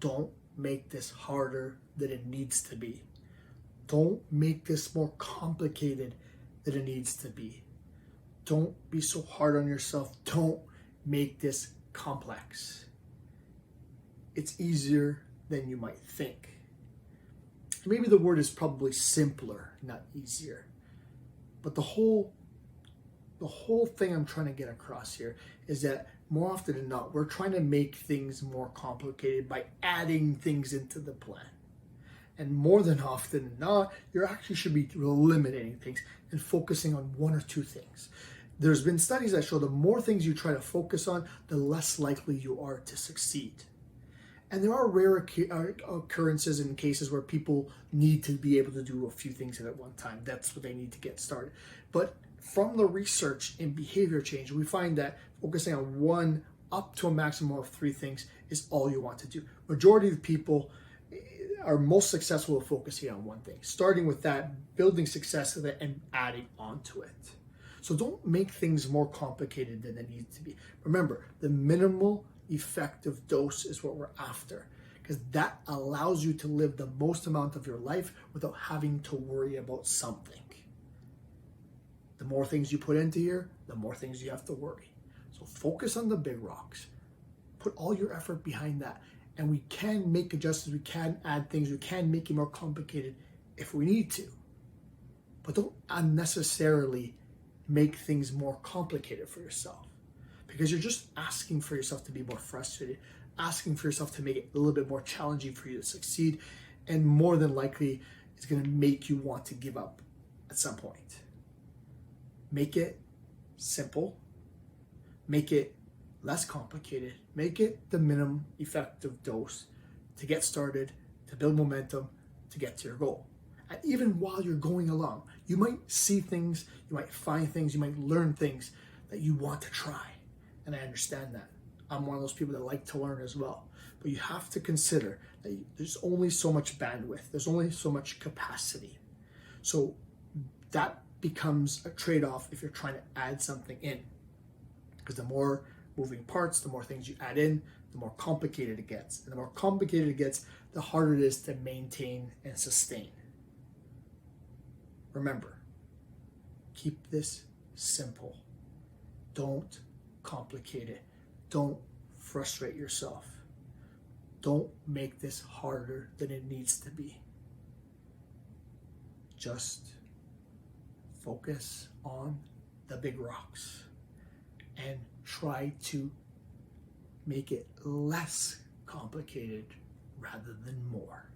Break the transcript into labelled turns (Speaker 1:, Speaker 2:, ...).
Speaker 1: Don't make this harder than it needs to be. Don't make this more complicated than it needs to be. Don't be so hard on yourself. Don't make this complex. It's easier than you might think. Maybe the word is probably simpler, not easier. But the whole thing I'm trying to get across here is that more often than not, we're trying to make things more complicated by adding things into the plan. And more than often than not, you actually should be eliminating things and focusing on one or two things. There's been studies that show the more things you try to focus on, the less likely you are to succeed. And there are rare occurrences in cases where people need to be able to do a few things at one time. That's what they need to get started. But from the research in behavior change, we find that focusing on one up to a maximum of three things is all you want to do. Majority of people are most successful at focusing on one thing, starting with that, building success with it, and adding onto it. So don't make things more complicated than they need to be. Remember, the minimal effective dose is what we're after, because that allows you to live the most amount of your life without having to worry about something. The more things you put into here, the more things you have to worry. So focus on the big rocks. Put all your effort behind that. And we can make adjustments, we can add things, we can make it more complicated if we need to. But don't unnecessarily make things more complicated for yourself, because you're just asking for yourself to be more frustrated, asking for yourself to make it a little bit more challenging for you to succeed, and more than likely it's going to make you want to give up at some point. Make it simple, make it less complicated, make it the minimum effective dose to get started, to build momentum, to get to your goal. And even while you're going along, you might see things, you might find things, you might learn things that you want to try. And I understand that. I'm one of those people that like to learn as well. But you have to consider that there's only so much bandwidth, there's only so much capacity. So that becomes a trade-off if you're trying to add something in. Because the more moving parts, the more things you add in, the more complicated it gets. And the more complicated it gets, the harder it is to maintain and sustain. Remember, keep this simple. Don't complicate it. Don't frustrate yourself. Don't make this harder than it needs to be. Just focus on the big rocks and try to make it less complicated rather than more.